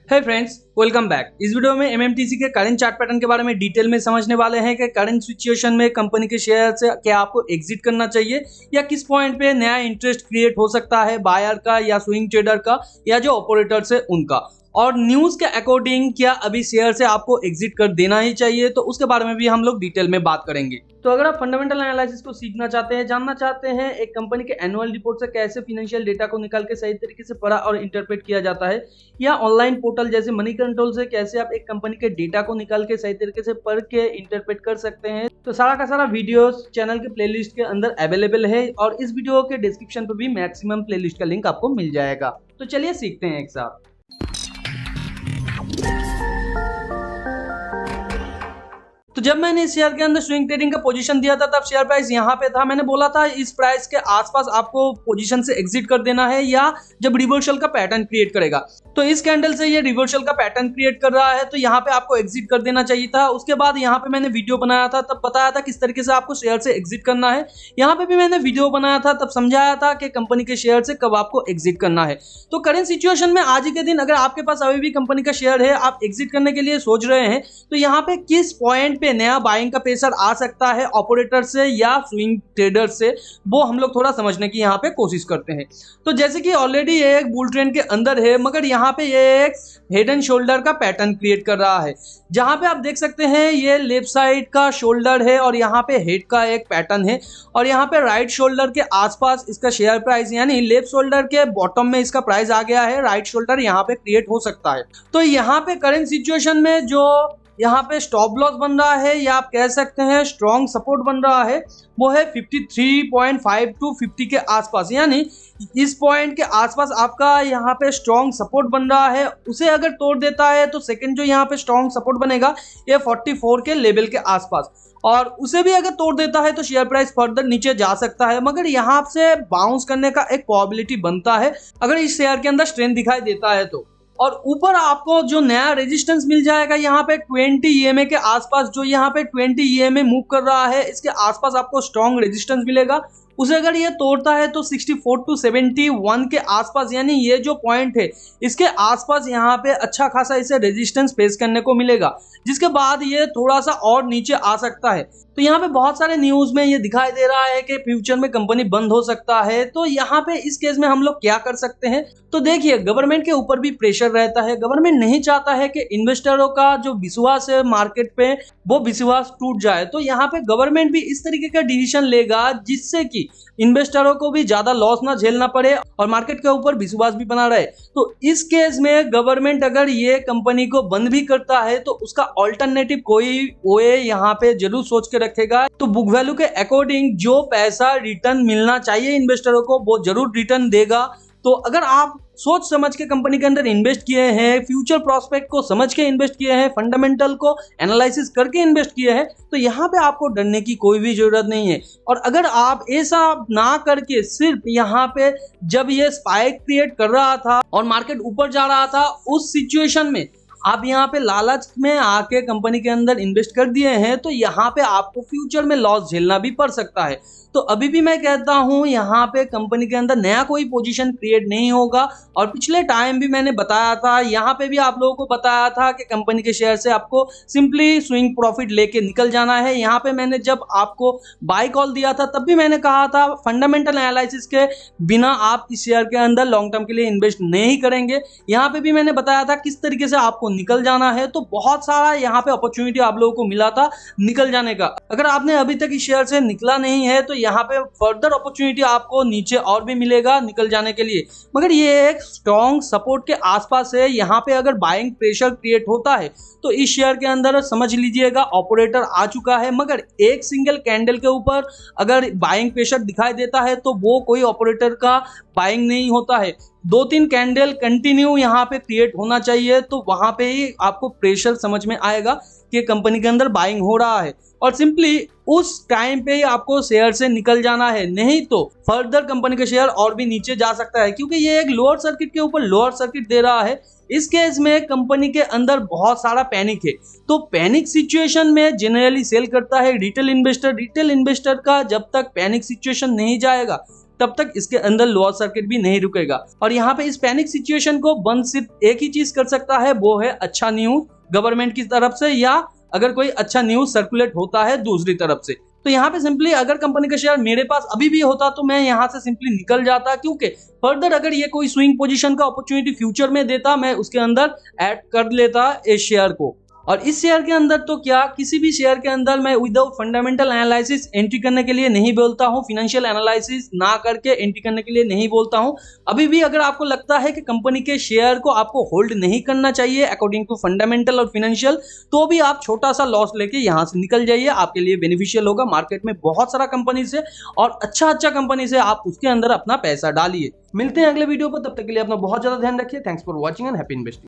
हे friends, welcome back. इस video में MMTC के करंट चार्ट पैटर्न के बारे में डिटेल में समझने वाले हैं कि करंट सिचुएशन में कंपनी के शेयर से क्या आपको एग्जिट करना चाहिए या किस पॉइंट पे नया इंटरेस्ट क्रिएट हो सकता है, बायर का या स्विंग ट्रेडर का या जो ऑपरेटर्स है उनका। और न्यूज के अकॉर्डिंग क्या अभी शेयर से आपको एग्जिट कर देना ही चाहिए, तो उसके बारे में भी हम लोग डिटेल में बात करेंगे। तो अगर आप फंडामेंटल एनालिसिस को सीखना चाहते हैं, जानना चाहते हैं एक कंपनी के एनुअल रिपोर्ट से कैसे फाइनेंशियल डेटा को निकाल के सही तरीके से पढ़ा और इंटरप्रेट किया जाता है, या ऑनलाइन पोर्टल जैसे मनी कंट्रोल से कैसे आप एक कंपनी के डेटा को निकाल के सही तरीके से पढ़ के इंटरप्रेट कर सकते हैं, तो सारा का सारा वीडियोस चैनल के प्लेलिस्ट के अंदर अवेलेबल है और इस वीडियो के डिस्क्रिप्शन पर भी मैक्सिमम प्लेलिस्ट का लिंक आपको मिल जाएगा। तो चलिए सीखते हैं एक साथ। तो जब मैंने इस शेयर के अंदर स्विंग ट्रेडिंग का पोजीशन दिया था तब शेयर प्राइस यहाँ पे था। मैंने बोला था इस प्राइस के आसपास आपको पोजीशन से एग्जिट कर देना है या जब रिवर्सल का पैटर्न क्रिएट करेगा। तो इस कैंडल से ये रिवर्सल का पैटर्न क्रिएट कर रहा है तो यहाँ पे आपको एग्जिट कर देना चाहिए था। उसके बाद यहाँ पे मैंने वीडियो बनाया था, तब बताया था किस तरीके से आपको शेयर से एग्जिट करना है। यहाँ पे भी मैंने वीडियो बनाया था, तब समझाया था कि कंपनी के शेयर से कब आपको एग्जिट करना है। तो करेंट सिचुएशन में आज ही के दिन अगर आपके पास अभी भी कंपनी का शेयर है, आप एग्जिट करने के लिए सोच रहे हैं, तो यहाँ पे किस पॉइंट पे नया बाइंग का प्रेशर आ सकता है ऑपरेटर से या स्विंग ट्रेडर से, वो हम लोग थोड़ा समझने की यहाँ पे कोशिश करते हैं। तो जैसे कि ऑलरेडी ये एक बुल ट्रेंड के अंदर है, मगर यहाँ पे ये एक हेड एंड शोल्डर का पैटर्न क्रिएट कर रहा है, जहां पे आप देख सकते हैं ये लेफ्ट साइड का शोल्डर है और यहाँ पे हेड का एक पैटर्न है और यहाँ पे राइट शोल्डर के आसपास इसका शेयर प्राइस, यानी लेफ्ट शोल्डर के बॉटम में इसका प्राइस आ गया है, राइट शोल्डर यहाँ पे क्रिएट हो सकता है। तो यहाँ पे करंट सिचुएशन में जो यहाँ पे स्टॉप लॉस बन रहा है या आप कह सकते हैं स्ट्रॉन्ग सपोर्ट बन रहा है, वो है 53.5 टू 50 के आसपास, यानी इस पॉइंट के आसपास आपका यहाँ पे स्ट्रॉन्ग सपोर्ट बन रहा है। उसे अगर तोड़ देता है तो सेकंड जो यहाँ पे स्ट्रॉन्ग सपोर्ट बनेगा ये 44 के लेवल के आसपास, और उसे भी अगर तोड़ देता है तो शेयर प्राइस फर्दर नीचे जा सकता है, मगर यहाँ से बाउंस करने का एक प्रोबेबिलिटी बनता है अगर इस शेयर के अंदर स्ट्रेंथ दिखाई देता है तो। और ऊपर आपको जो नया रेजिस्टेंस मिल जाएगा यहाँ पे 20 EMA के आसपास, जो यहाँ पे 20 EMA मूव कर रहा है, इसके आसपास आपको स्ट्रॉन्ग रेजिस्टेंस मिलेगा। उसे अगर ये तोड़ता है तो 64 टू 71 के आसपास, यानी ये जो पॉइंट है इसके आसपास यहाँ पे अच्छा खासा इसे रेजिस्टेंस फेस करने को मिलेगा, जिसके बाद ये थोड़ा सा और नीचे आ सकता है। तो यहाँ पे बहुत सारे न्यूज में ये दिखाई दे रहा है कि फ्यूचर में कंपनी बंद हो सकता है। तो यहाँ पे इस केस में हम लोग क्या कर सकते हैं, तो देखिए गवर्नमेंट के ऊपर भी प्रेशर रहता है। गवर्नमेंट नहीं चाहता है कि इन्वेस्टरों का जो विश्वास है मार्केट पे वो विश्वास टूट जाए, तो यहाँ पे गवर्नमेंट भी इस तरीके का डिसीजन लेगा जिससे कि इन्वेस्टरों को भी ज्यादा लॉस ना झेलना पड़े और मार्केट के ऊपर विश्वास भी बना रहे। तो इस केस में गवर्नमेंट अगर ये कंपनी को बंद भी करता है तो उसका ऑल्टरनेटिव कोई वे यहाँ पे जरूर सोच के रखेगा। तो बुक वैल्यू के अकॉर्डिंग जो पैसा रिटर्न मिलना चाहिए इन्वेस्टरों को वो जरूर रिटर्न देगा। तो अगर आप सोच समझ के कंपनी के अंदर इन्वेस्ट किए हैं, फ्यूचर प्रोस्पेक्ट को समझ के इन्वेस्ट किए हैं, फंडामेंटल को एनालिसिस करके इन्वेस्ट किए हैं, तो यहाँ पे आपको डरने की कोई भी जरूरत नहीं है। और अगर आप ऐसा ना करके सिर्फ यहाँ पे जब ये स्पाइक क्रिएट कर रहा था और मार्केट ऊपर जा रहा था, उस सिचुएशन में आप यहाँ पे लालच में आके कंपनी के अंदर इन्वेस्ट कर दिए हैं, तो यहाँ पे आपको फ्यूचर में लॉस झेलना भी पड़ सकता है। तो अभी भी मैं कहता हूँ यहाँ पे कंपनी के अंदर नया कोई पोजीशन क्रिएट नहीं होगा। और पिछले टाइम भी मैंने बताया था, यहाँ पे भी आप लोगों को बताया था कि कंपनी के शेयर से आपको सिंपली स्विंग प्रॉफिट लेके निकल जाना है। यहाँ पे मैंने जब आपको बाय कॉल दिया था तब भी मैंने कहा था फंडामेंटल एनालिसिस के बिना आप इस शेयर के अंदर लॉन्ग टर्म के लिए इन्वेस्ट नहीं करेंगे। यहाँ पे भी मैंने बताया था किस तरीके से आपको निकल जाना है। तो बहुत सारा यहाँ पे अपॉर्चुनिटी आप लोगों को मिला था निकल जाने का। अगर आपने अभी तक इस शेयर से निकला नहीं है तो यहाँ पे फर्दर अपॉर्चुनिटी आपको नीचे और भी मिलेगा निकल जाने के लिए, मगर ये एक स्ट्रॉन्ग सपोर्ट के आसपास है। यहाँ पे अगर बाइंग प्रेशर क्रिएट होता है तो इस शेयर के अंदर समझ लीजिएगा ऑपरेटर आ चुका है, मगर एक सिंगल कैंडल के ऊपर अगर बाइंग प्रेशर दिखाई देता है तो वो कोई ऑपरेटर का बाइंग नहीं होता है। 2-3 कैंडल कंटिन्यू यहाँ पे क्रिएट होना चाहिए, तो वहां पे ही आपको प्रेशर समझ में आएगा कि कंपनी के अंदर बाइंग हो रहा है, और सिंपली उस टाइम पे ही आपको शेयर से निकल जाना है, नहीं तो फर्दर कंपनी का शेयर और भी नीचे जा सकता है, क्योंकि ये एक लोअर सर्किट के ऊपर लोअर सर्किट दे रहा है। इस केस में कंपनी के अंदर बहुत सारा पैनिक है, तो पैनिक सिचुएशन में जनरली सेल करता है रिटेल इन्वेस्टर। रिटेल इन्वेस्टर का जब तक पैनिक सिचुएशन नहीं जाएगा तब तक इसके अंदर लोअर सर्किट भी नहीं रुकेगा। और यहाँ पे इस पैनिक सिचुएशन को बंद सिर्फ एक ही चीज कर सकता है, वो है अच्छा न्यूज गवर्नमेंट की तरफ से, या अगर कोई अच्छा न्यूज सर्कुलेट होता है दूसरी तरफ से। तो यहाँ पे सिंपली अगर कंपनी का शेयर मेरे पास अभी भी होता तो मैं यहाँ से सिंपली निकल जाता, क्योंकि फर्दर अगर ये कोई स्विंग पोजीशन का अपॉर्चुनिटी फ्यूचर में देता, मैं उसके अंदर ऐड कर लेता इस शेयर को। और इस शेयर के अंदर तो क्या, किसी भी शेयर के अंदर मैं विदाउट फंडामेंटल एनालिसिस एंट्री करने के लिए नहीं बोलता हूं, फाइनेंशियल एनालिसिस ना करके एंट्री करने के लिए नहीं बोलता हूं। अभी भी अगर आपको लगता है कि कंपनी के शेयर को आपको होल्ड नहीं करना चाहिए अकॉर्डिंग टू फंडामेंटल और फाइनेंशियल, तो भी आप छोटा सा लॉस लेके यहां से निकल जाइए, आपके लिए बेनिफिशियल होगा। मार्केट में बहुत सारा कंपनी से और अच्छा कंपनी से आप उसके अंदर अपना पैसा डालिए। मिलते हैं अगले वीडियो पर, तब तक के लिए अपना बहुत ज्यादा ध्यान रखिए। Thanks for watching and happy investing.